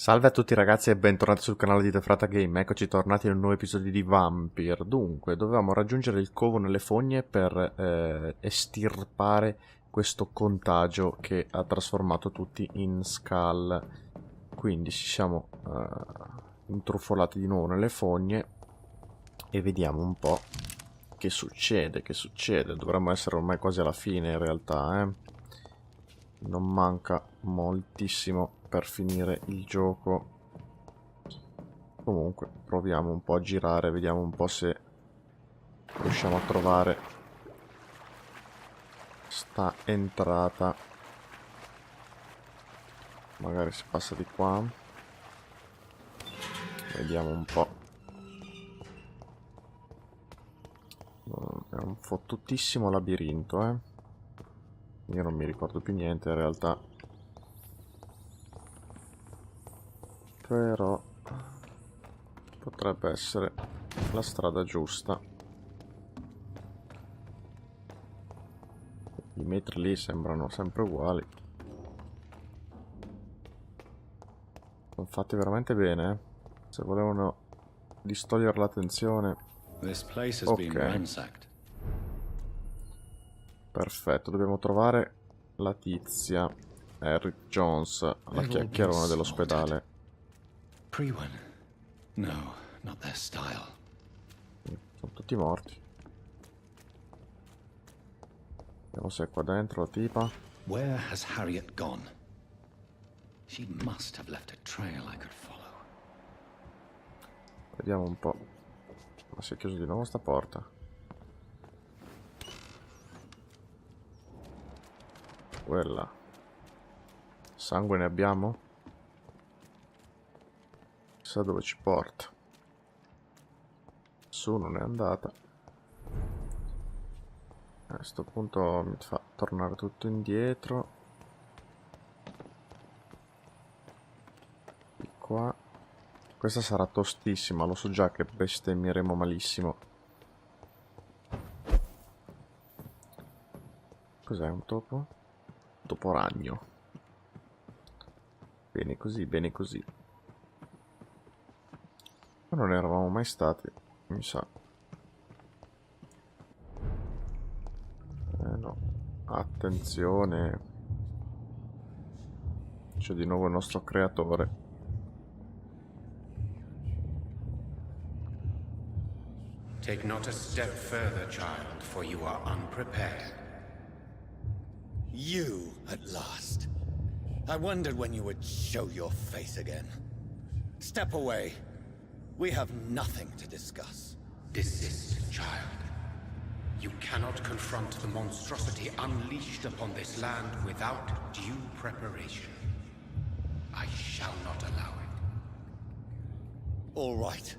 Salve a tutti ragazzi e bentornati sul canale di Defrata Game, eccoci tornati in un nuovo episodio di Vampyr. Dunque, dovevamo raggiungere il covo nelle fogne per estirpare questo contagio che ha trasformato tutti in Skull. Quindi ci siamo intrufolati di nuovo nelle fogne e vediamo un po' che succede, Dovremmo essere ormai quasi alla fine in realtà, Non manca moltissimo per finire il gioco. Comunque proviamo un po' a girare, vediamo un po' se riusciamo a trovare sta entrata. Magari si passa di qua. Vediamo un po'. È un fottutissimo labirinto, Io non mi ricordo più niente in realtà. Però potrebbe essere la strada giusta. I metri lì sembrano sempre uguali. Sono fatti veramente bene, Se volevano distogliere l'attenzione. Ok. Perfetto, dobbiamo trovare la tizia Eric Jones, la chiacchierona dell'ospedale. No, not their style. Sono tutti morti. Vediamo se è qua dentro la tipa. Where has Harriet gone? She must have left a trail I could follow. Vediamo un po'. Ma si è chiuso di nuovo sta porta. Quella. Sangue ne abbiamo? Chissà dove ci porta. Su non è andata. A questo punto mi fa tornare tutto indietro. Di qua. Questa sarà tostissima, lo so già che bestemmieremo malissimo. Cos'è, un topo? Topo ragno. Bene così, bene così. Ma non eravamo mai stati, mi sa. No. Attenzione. C'è di nuovo il nostro creatore. Take not a step further, child, for you are unprepared. You, at last. I wondered when you would show your face again. Step away. We have nothing to discuss. Desist, child. You cannot confront the monstrosity unleashed upon this land without due preparation. I shall not allow it. All right.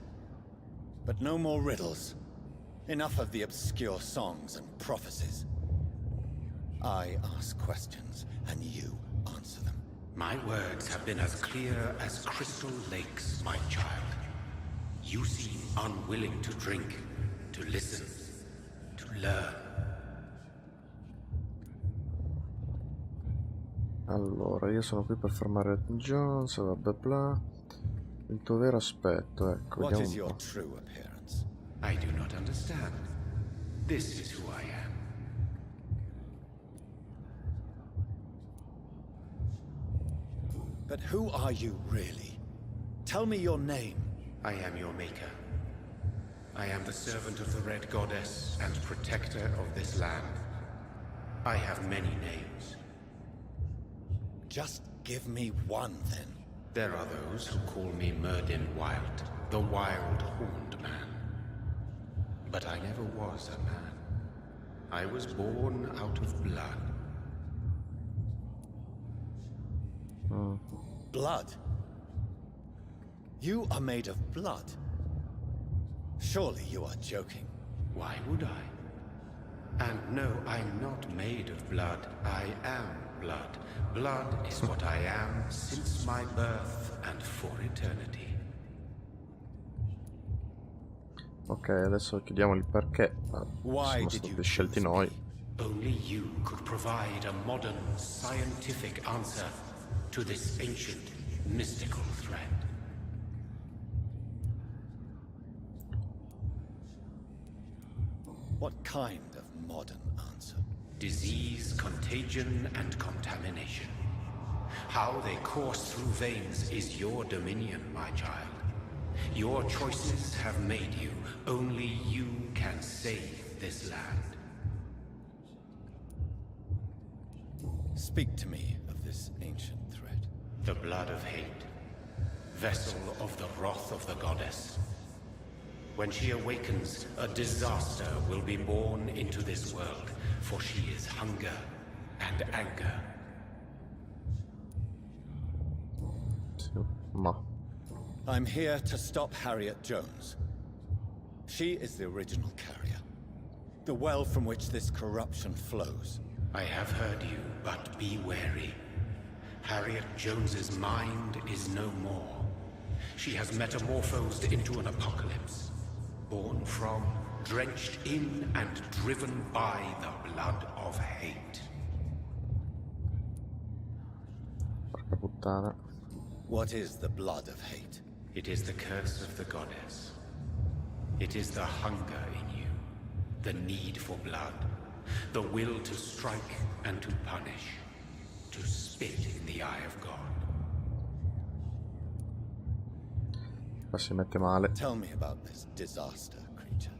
But no more riddles. Enough of the obscure songs and prophecies. I ask questions, and you answer them. My words have been as clear as crystal lakes, my child. You seem unwilling to drink, to listen, to learn. Allora, io sono qui per fermare Jones, bla bla. Il tuo vero aspetto, ecco, What vediamo is un your po'. true appearance? I do not understand. This is who I am. But who are you really? Tell me your name. I am your maker. I am the servant of the Red Goddess and protector of this land. I have many names. Just give me one, then. There are those who call me Merdin Wild, the Wild Horned Man. But I never was a man. I was born out of blood. Blood? You are made of blood. Surely you are joking. Why would I? And no, I'm not made of blood. I am blood. Blood is what I am since my birth and for eternity. Ok, adesso chiediamo il perché. Why Siamo did you stati scelti choose noi. me? Only you could provide a modern, scientific answer to this ancient, mystical threat. What kind of modern answer? Disease, contagion, and contamination. How they course through veins is your dominion, my child. Your choices have made you. Only you can save this land. Speak to me of this ancient threat. The blood of hate. Vessel of the wrath of the goddess. When she awakens, a disaster will be born into this world, for she is hunger and anger. Ma. I'm here to stop Harriet Jones. She is the original carrier. The well from which this corruption flows. I have heard you, but be wary. Harriet Jones's mind is no more. She has metamorphosed into an apocalypse. Born from, drenched in, and driven by the blood of hate. Porca puttana. What is the blood of hate? It is the curse of the goddess. It is the hunger in you, the need for blood, the will to strike and to punish, to spit in the eye of God. Qua si mette male. Tell me about this disaster, creature.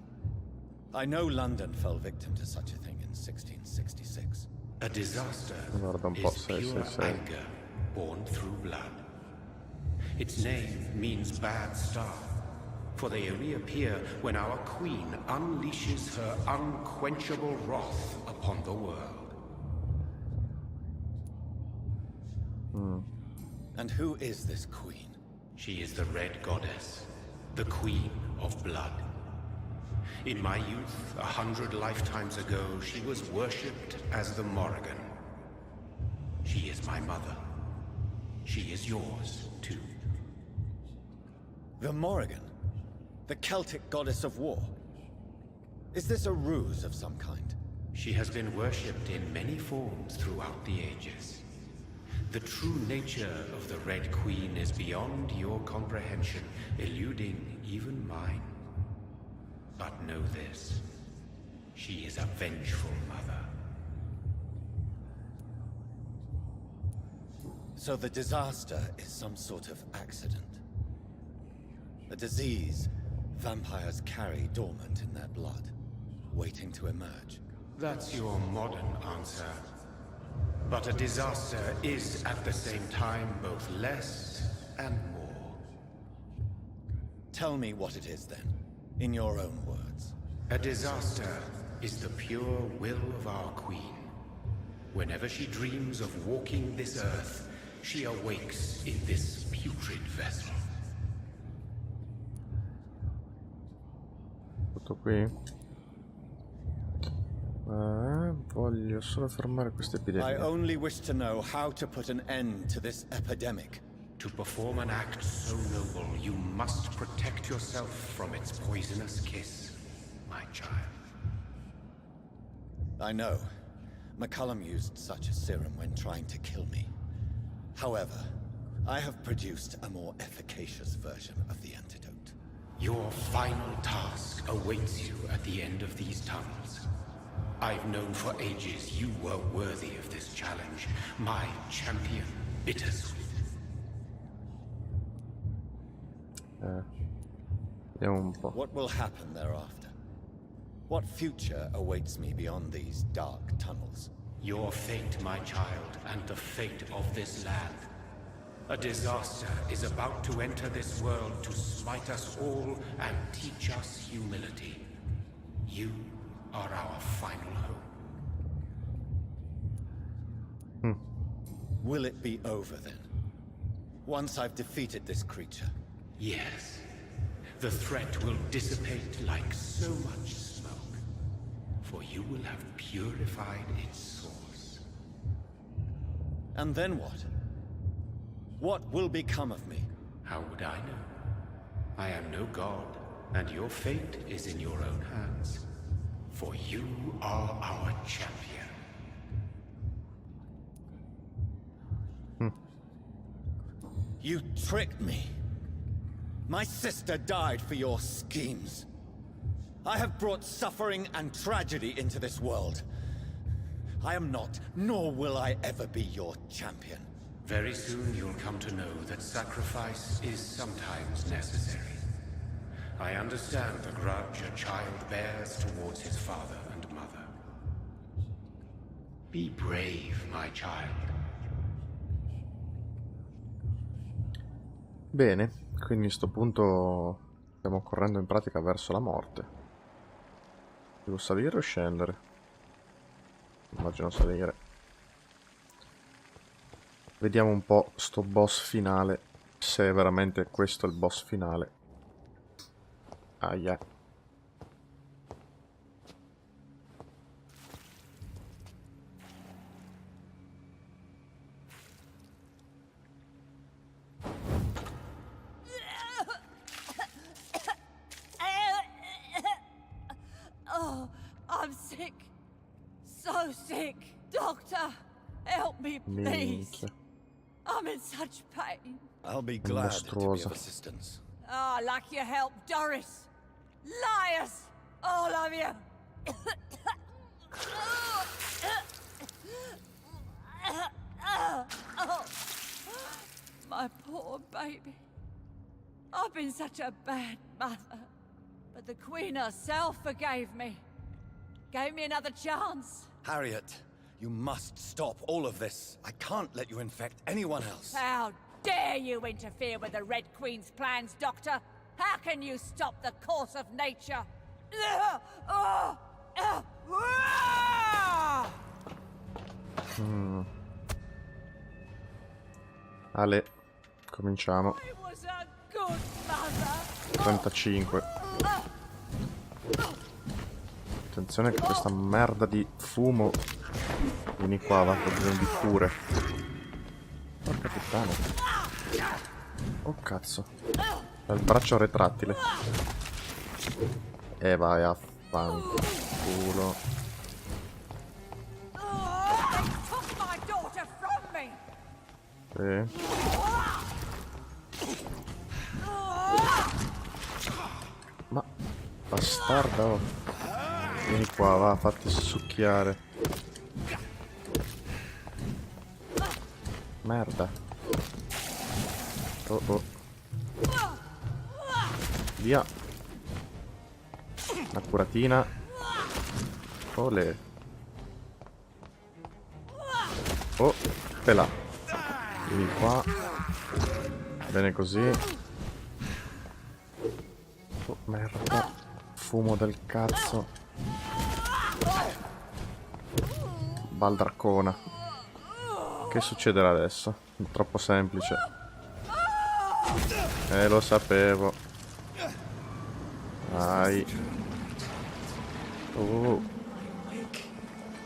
I know London fell victim to such a thing in 1666. A disaster Guarda un po', is sì, pure sì, sì. anger born through blood. Its name means bad star, for they only appear when our queen unleashes her unquenchable wrath upon the world. And who is this queen? She is the Red Goddess, the Queen of Blood. In my youth, 100 lifetimes ago, she was worshipped as the Morrigan. She is my mother. She is yours, too. The Morrigan? The Celtic goddess of war? Is this a ruse of some kind? She has been worshipped in many forms throughout the ages. The true nature of the Red Queen is beyond your comprehension, eluding even mine. But know this. She is a vengeful mother. So the disaster is some sort of accident. A disease vampires carry dormant in their blood, waiting to emerge. That's your modern answer. But a disaster is at the same time both less and more. Tell me what it is then, in your own words. A disaster is the pure will of our queen. Whenever she dreams of walking this earth, she awakes in this putrid vessel. Tutto qui. Voglio solo fermare questa I epidemia. only wish to know how to put an end to this epidemic. To perform an act so noble, you must protect yourself from its poisonous kiss, my child. I know. McCullum used such a serum when trying to kill me. However, I have produced a more efficacious version of the antidote. Your final task awaits you at the end of these tunnels. I've known for ages you were worthy of this challenge, my champion, Bittersweet. Vediamo un po'. What will happen thereafter? What future awaits me beyond these dark tunnels? Your fate, my child, and the fate of this land. A disaster is about to enter this world to smite us all and teach us humility. You are our final hope. Will it be over then? Once I've defeated this creature? Yes. The threat will dissipate like so much smoke, for you will have purified its source. And then what? What will become of me? How would I know? I am no god, and your fate is in your own hands. For you are our champion. You tricked me. My sister died for your schemes. I have brought suffering and tragedy into this world. I am not, nor will I ever be your champion. Very soon you'll come to know that sacrifice is sometimes necessary. I understand the grudge a child bears towards his father and mother. Be brave, my child. Bene, quindi a sto punto stiamo correndo in pratica verso la morte. Devo salire o scendere? Immagino salire. Vediamo un po' sto boss finale, se veramente questo è il boss finale. Aia. Oh, I'm sick. So sick. Doctor, help me, please. Minchia. I'm in such pain. I'll be glad to be Mostruosa. of assistance. Oh, like your help, Doris. Liars, all of you. My poor baby. I've been such a bad mother. But the Queen herself forgave me. Gave me another chance. Harriet, you must stop all of this. I can't let you infect anyone else. How dare you interfere with the Red Queen's plans, Doctor? How can you stop the course of nature? Ale, cominciamo. I was a good mother. 35. Attenzione che questa merda di fumo. Vieni qua, va, ho bisogno di cure. Porca puttana. Oh cazzo. È il braccio retrattile. E vai a fanculo. They took my daughter from me. Sì. Ma bastarda, oh. Vieni qua, va, fatti succhiare. Merda. Oh oh. Via. Una curatina. Olè. Oh, te là. Vieni qua. Bene così. Oh, merda. Fumo del cazzo. Baldraccona. Che succederà adesso? È troppo semplice. Lo sapevo. Dai. Oh.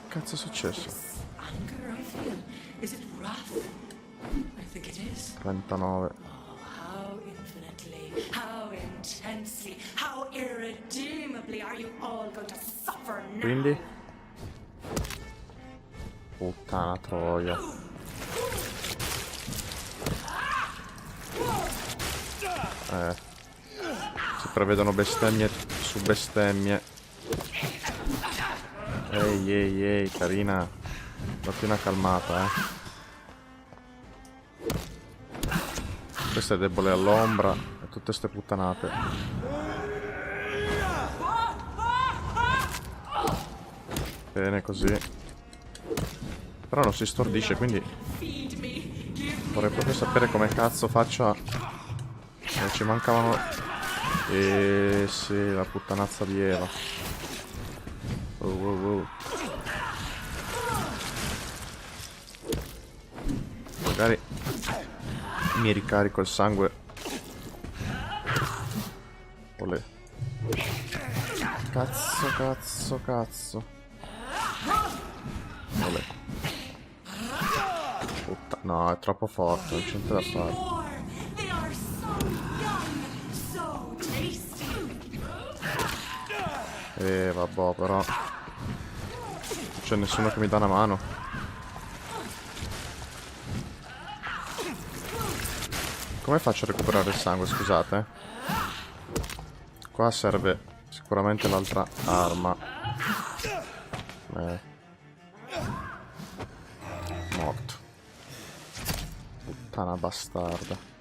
Cazzo è successo? Anger I feel. Is it wrath? I think it is. 39. How infinitely, how intensely, how irredeemably are you all going to suffer now? Quindi? Puttana troia. Si prevedono bestemmie su bestemmie. Ehi, ehi, ehi, carina. Datti una calmata, Questa è debole all'ombra e tutte ste puttanate. Bene così. Però non si stordisce, quindi vorrei proprio sapere come cazzo faccia. Ci mancavano. Sì, la puttanazza di Eva. Oh, oh, oh. Magari mi ricarico il sangue. Olè. Cazzo, cazzo, cazzo. Olè. No, è troppo forte, non c'è niente da fare. They are so young, so tasty. Vabbè, però non c'è nessuno che mi dà una mano. Come faccio a recuperare il sangue, scusate? Qua serve sicuramente l'altra arma. Morto. Puttana bastarda.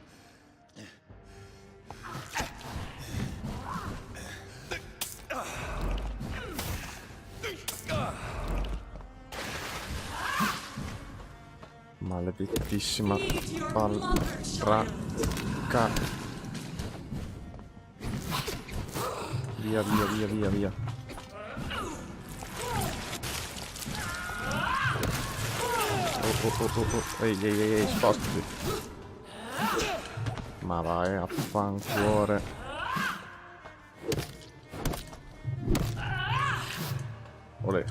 Maledettissima balracca. Via, via, via, via, via. Oh. Ehi, spostati. Ma vai a fancuore. Olè.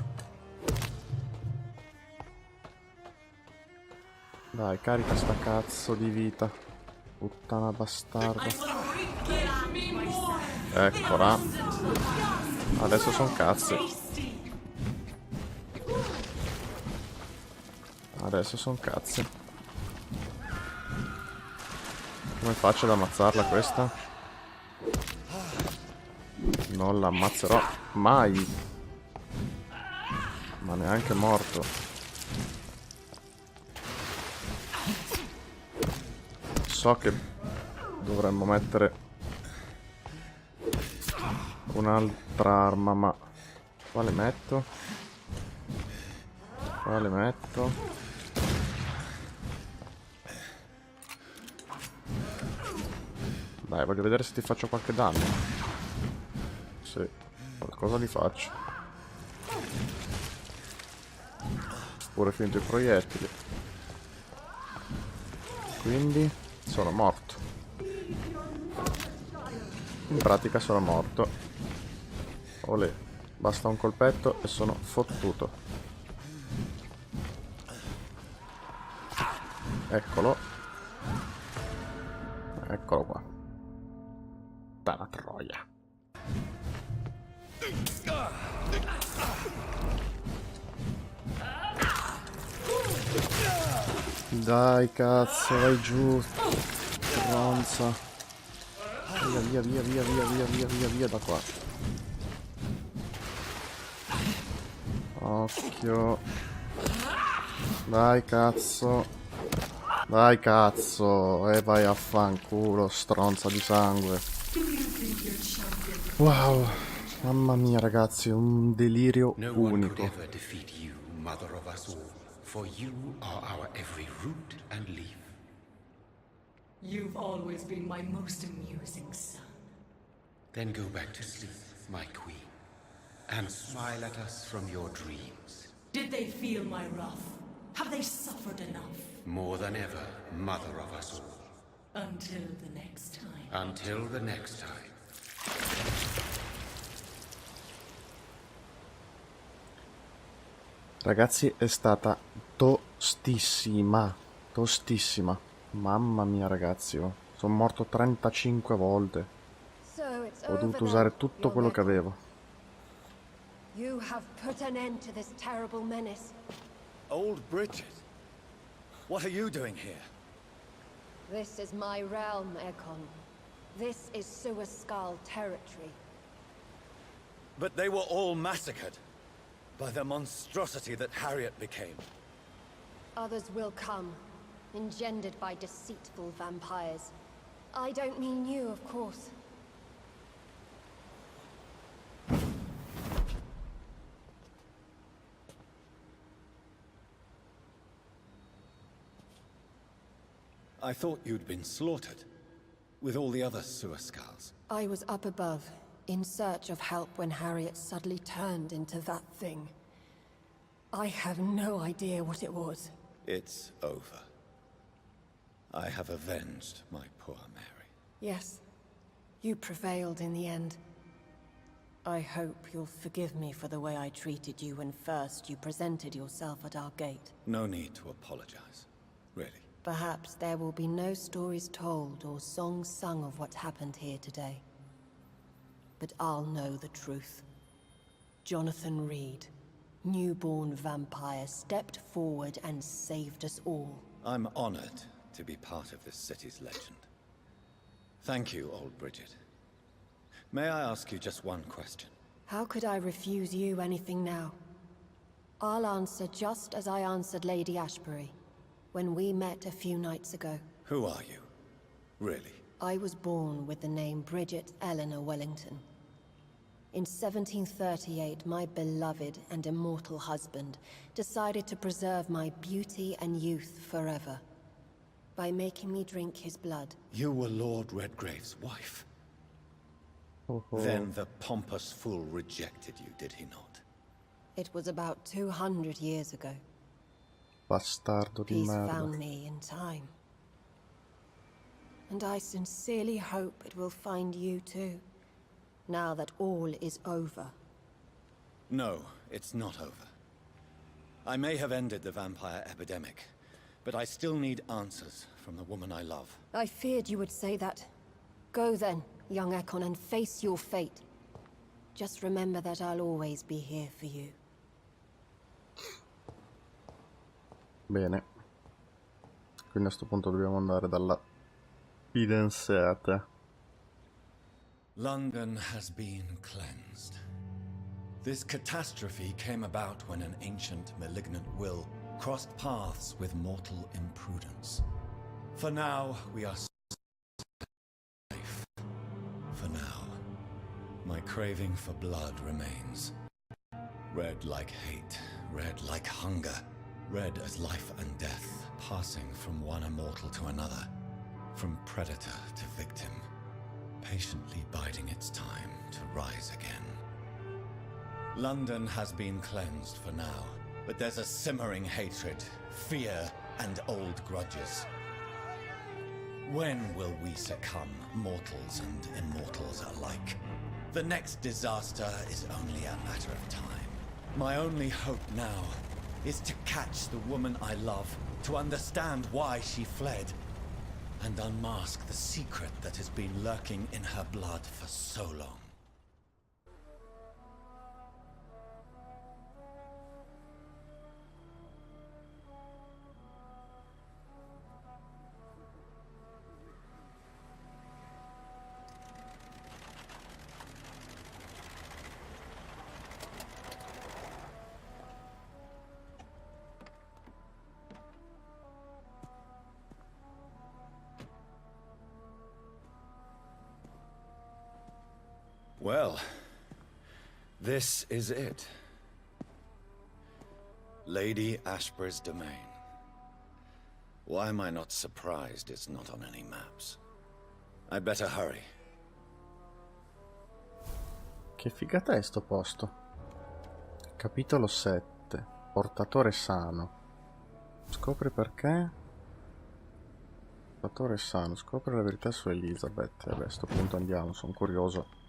Dai, carica sta cazzo di vita. Puttana bastarda. Eccola. Adesso son cazzi. Adesso son cazzi. Come faccio ad ammazzarla questa? Non la ammazzerò mai. Ma neanche morto. So che dovremmo mettere un'altra arma, ma quale metto? Quale metto? Dai, voglio vedere se ti faccio qualche danno. Sì, qualcosa li faccio. Pure finito i proiettili. Quindi sono morto. In pratica sono morto. Olè, basta un colpetto e sono fottuto. Eccolo. Eccolo qua. Dalla troia. Dai cazzo, vai giù. Stronza. Via da qua. Occhio. Dai cazzo. Dai cazzo. E vai a fanculo, stronza di sangue. Wow. Mamma mia ragazzi, un delirio No one could unico. ever defeat you, mother of us all, for you are our every root and leaf. You've always been my most amusing son. Then go back to sleep, my queen, and smile at us from your dreams. Did they feel my wrath? Have they suffered enough? More than ever, mother of us all. Until the next time. Until the next time. Ragazzi, è stata tostissima. Tostissima. Mamma mia ragazzi, oh. Sono morto 35 volte. Ho dovuto usare tutto quello che avevo. You have put an end to this terrible menace. Old Bridget, what are you doing here? This is my realm, Ekon. This is Suascal territory. But they were all massacred by the monstrosity that Harriet became. Others will come, engendered by deceitful vampires. I don't mean you, of course. I thought you'd been slaughtered, with all the other Suascals. I was up above, in search of help when Harriet suddenly turned into that thing. I have no idea what it was. It's over. I have avenged my poor Mary. Yes, you prevailed in the end. I hope you'll forgive me for the way I treated you when first you presented yourself at our gate. No need to apologize, really. Perhaps there will be no stories told or songs sung of what happened here today. But I'll know the truth. Jonathan Reed, newborn vampire, stepped forward and saved us all. I'm honored to be part of this city's legend. Thank you, old Bridget. May I ask you just one question? How could I refuse you anything now? I'll answer just as I answered Lady Ashbury when we met a few nights ago. Who are you? Really? I was born with the name Bridget Eleanor Wellington. In 1738, my beloved and immortal husband decided to preserve my beauty and youth forever by making me drink his blood. You were Lord Redgrave's wife? Then the pompous fool rejected you, did he not? It was about 200 years ago. Bastardo di Peace merda. found me in time. And I sincerely hope it will find you too, now that all is over. No, it's not over. I may have ended the vampire epidemic, but I still need answers from the woman I love. I feared you would say that. Go then, young Ekon, and face your fate. Just remember that I'll always be here for you. Bene. Quindi a sto punto dobbiamo andare dalla fidanzata. London has been cleansed. This catastrophe came about when an ancient malignant will crossed paths with mortal imprudence. For now, we are safe. For now. My craving for blood remains. Red like hate, red like hunger, red as life and death, passing from one immortal to another, from predator to victim, patiently biding its time to rise again. London has been cleansed for now, but there's a simmering hatred, fear, and old grudges. When will we succumb, mortals and immortals alike? The next disaster is only a matter of time. My only hope now is to catch the woman I love, to understand why she fled, and unmask the secret that has been lurking in her blood for so long. Well, this is it. Lady Ashbury's domain. Why am I not surprised it's not on any maps? I'd better hurry. Che figata è sto posto. Capitolo 7. Portatore sano. Scopre perché. Portatore sano. Scopre la verità su Elizabeth. Vabbè, a sto punto andiamo, sono curioso.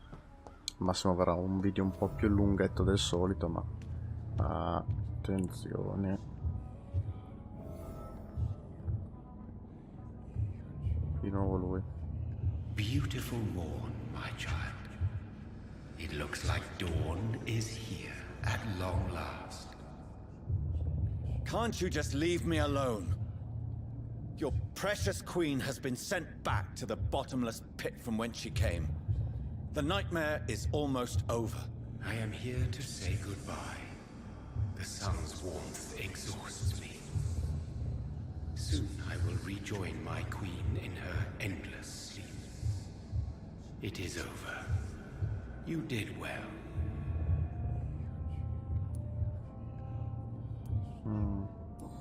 Al massimo verrà un video un po' più lunghetto del solito, ma attenzione. Di nuovo lui. Beautiful morn, my child. It looks like dawn is here at long last. Can't you just leave me alone? Your precious queen has been sent back to the bottomless pit from whence she came. The nightmare is almost over. I am here to say goodbye. The sun's warmth exhausts me. Soon I will rejoin my queen in her endless sleep. It is over. You did well.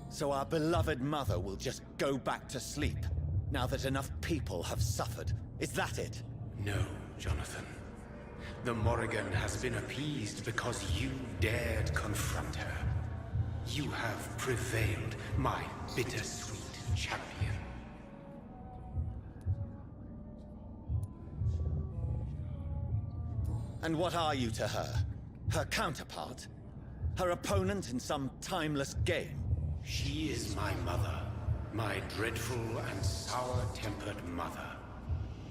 So our beloved mother will just go back to sleep, now that enough people have suffered. Is that it? No, Jonathan. The Morrigan has been appeased because you dared confront her. You have prevailed, my bittersweet champion. And what are you to her? Her counterpart? Her opponent in some timeless game? She is my mother, my dreadful and sour-tempered mother.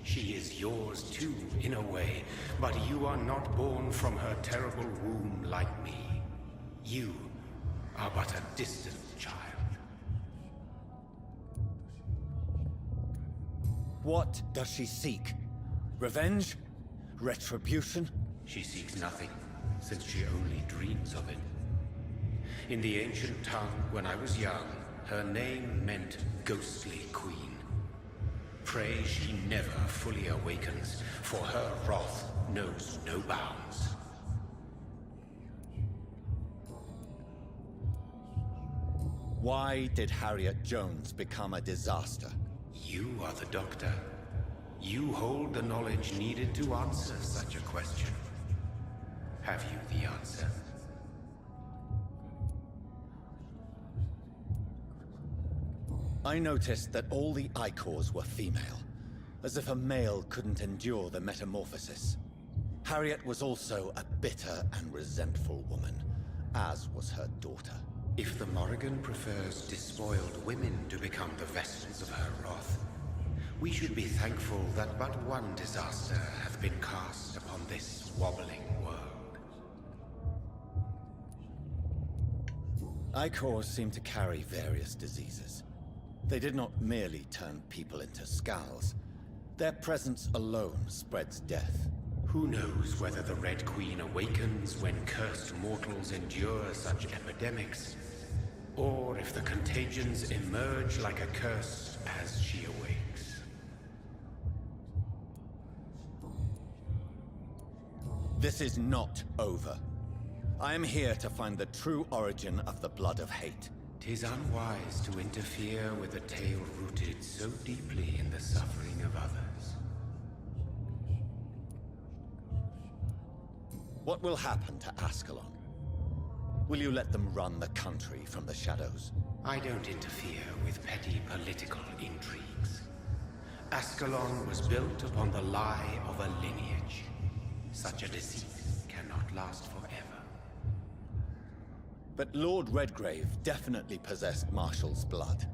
She is yours too, in a way, but you are not born from her terrible womb like me. You are but a distant child. What does she seek? Revenge? Retribution? She seeks nothing, since she only dreams of it. In the ancient tongue, when I was young, her name meant ghostly queen. Pray she never fully awakens, for her wrath knows no bounds. Why did Harriet Jones become a disaster? You are the doctor. You hold the knowledge needed to answer such a question. Have you the answer? I noticed that all the Icors were female, as if a male couldn't endure the metamorphosis. Harriet was also a bitter and resentful woman, as was her daughter. If the Morrigan prefers despoiled women to become the vessels of her wrath, we should be thankful that but one disaster hath been cast upon this wobbling world. Icors seem to carry various diseases. They did not merely turn people into skulls. Their presence alone spreads death. Who knows whether the Red Queen awakens when cursed mortals endure such epidemics, or if the contagions emerge like a curse as she awakes. This is not over. I am here to find the true origin of the blood of hate. 'Tis unwise to interfere with a tale rooted so deeply in the suffering of others. What will happen to Ascalon? Will you let them run the country from the shadows? I don't interfere with petty political intrigues. Ascalon was built upon the lie of a lineage. Such a deceit cannot last forever. But Lord Redgrave definitely possessed Marshall's blood.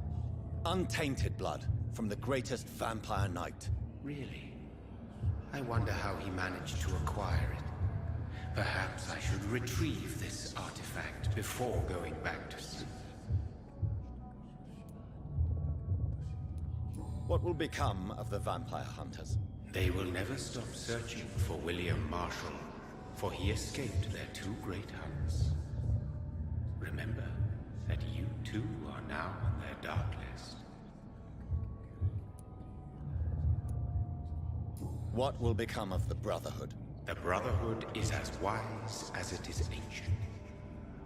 Untainted blood from the greatest vampire knight. Really? I wonder how he managed to acquire it. Perhaps I should retrieve this artifact before going back to sleep. What will become of the vampire hunters? They will never stop searching for William Marshall, for he escaped their two great hunts. Remember that you too are now on their dark list. What will become of the Brotherhood? The Brotherhood is as wise as it is ancient.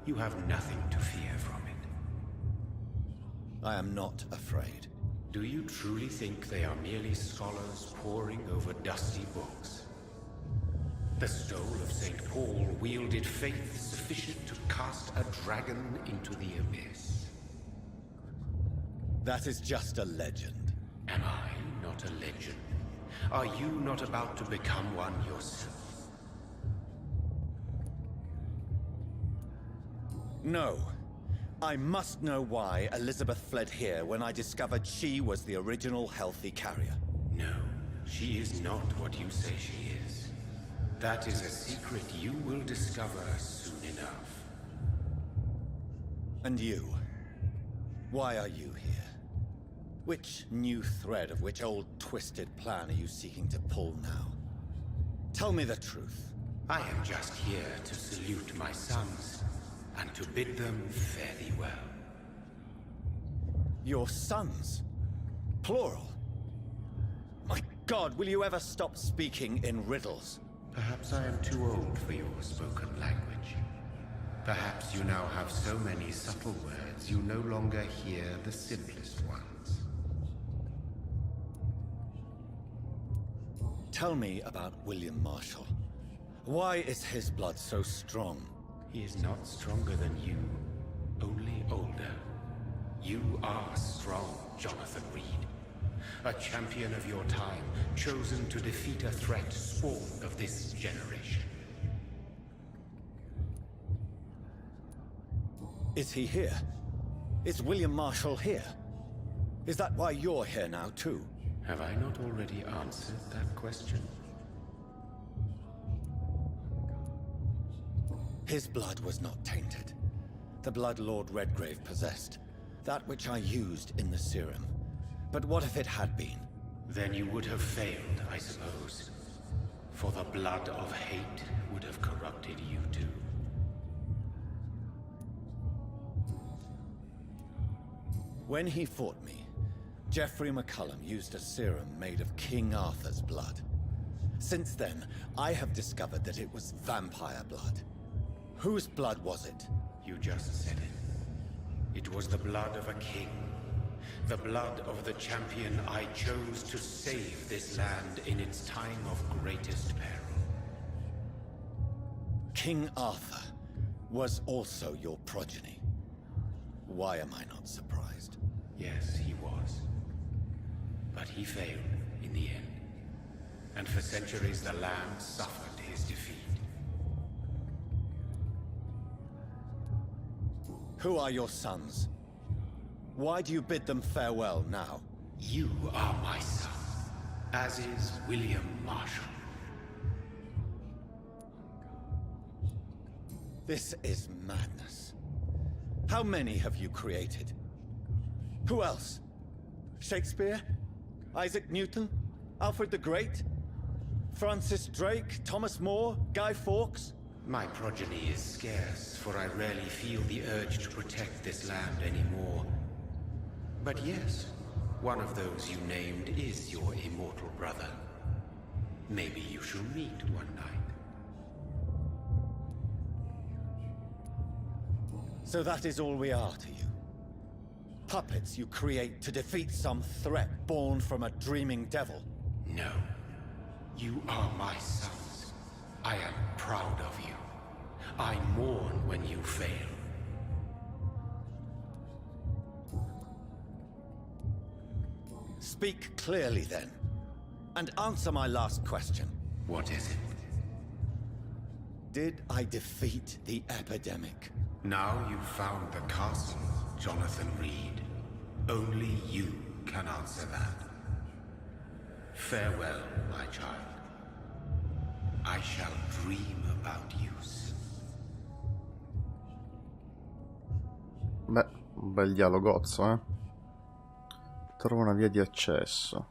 You have nothing to fear from it. I am not afraid. Do you truly think they are merely scholars poring over dusty books? The stole of St. Paul wielded faith sufficient to cast a dragon into the abyss. That is just a legend. Am I not a legend? Are you not about to become one yourself? No. I must know why Elizabeth fled here when I discovered she was the original healthy carrier. No, she is not what you say she is. That is a secret you will discover soon enough. And you? Why are you here? Which new thread of which old twisted plan are you seeking to pull now? Tell me the truth. I am just here to salute my sons, and to bid them fare thee well. Your sons? Plural? My God, will you ever stop speaking in riddles? Perhaps I am too old for your spoken language. Perhaps you now have so many subtle words you no longer hear the simplest ones. Tell me about William Marshall. Why is his blood so strong? He is not stronger than you, only older. You are strong, Jonathan Reed. A champion of your time, chosen to defeat a threat spawn of this generation. Is he here? Is William Marshall here? Is that why you're here now, too? Have I not already answered that question? His blood was not tainted. The blood Lord Redgrave possessed. That which I used in the serum. But what if it had been? Then you would have failed, I suppose. For the blood of hate would have corrupted you too. When he fought me, Geoffrey McCullum used a serum made of King Arthur's blood. Since then, I have discovered that it was vampire blood. Whose blood was it? You just said it. It was the blood of a king. The blood of the champion I chose to save this land in its time of greatest peril. King Arthur was also your progeny. Why am I not surprised? Yes, he was. But he failed in the end. And for centuries the land suffered his defeat. Who are your sons? Why do you bid them farewell now? You are my son, as is William Marshall. This is madness. How many have you created? Who else? Shakespeare? Isaac Newton? Alfred the Great? Francis Drake? Thomas More? Guy Fawkes? My progeny is scarce, for I rarely feel the urge to protect this land anymore. But yes, one of those you named is your immortal brother. Maybe you shall meet one night. So that is all we are to you? Puppets you create to defeat some threat born from a dreaming devil? No. You are my sons. I am proud of you. I mourn when you fail. Speak clearly then, and answer my last question. What is it? Did I defeat the epidemic? Now you've found the castle, Jonathan Reed. Only you can answer that. Farewell, my child. I shall dream about you soon. Beh, un bel dialogozzo, eh? Trovo una via di accesso.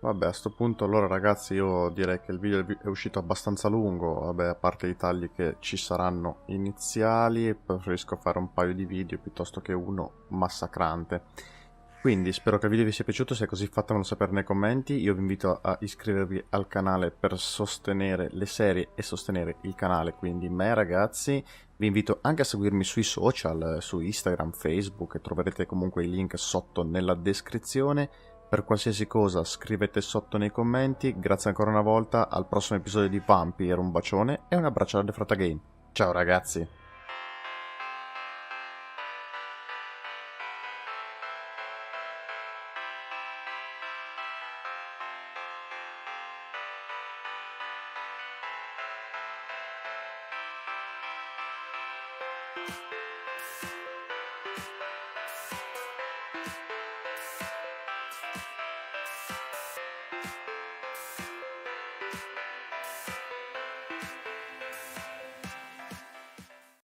Vabbè, a sto punto allora ragazzi io direi che il video è uscito abbastanza lungo. Vabbè, a parte i tagli che ci saranno iniziali, preferisco fare un paio di video piuttosto che uno massacrante. Quindi spero che il video vi sia piaciuto, se è così fatemelo sapere nei commenti. Io vi invito a iscrivervi al canale per sostenere le serie e sostenere il canale, quindi me ragazzi. Vi invito anche a seguirmi sui social, su Instagram, Facebook, e troverete comunque i link sotto nella descrizione. Per qualsiasi cosa scrivete sotto nei commenti. Grazie ancora una volta, al prossimo episodio di Vampyr, un bacione e un abbraccio da Frata Game. Ciao ragazzi! You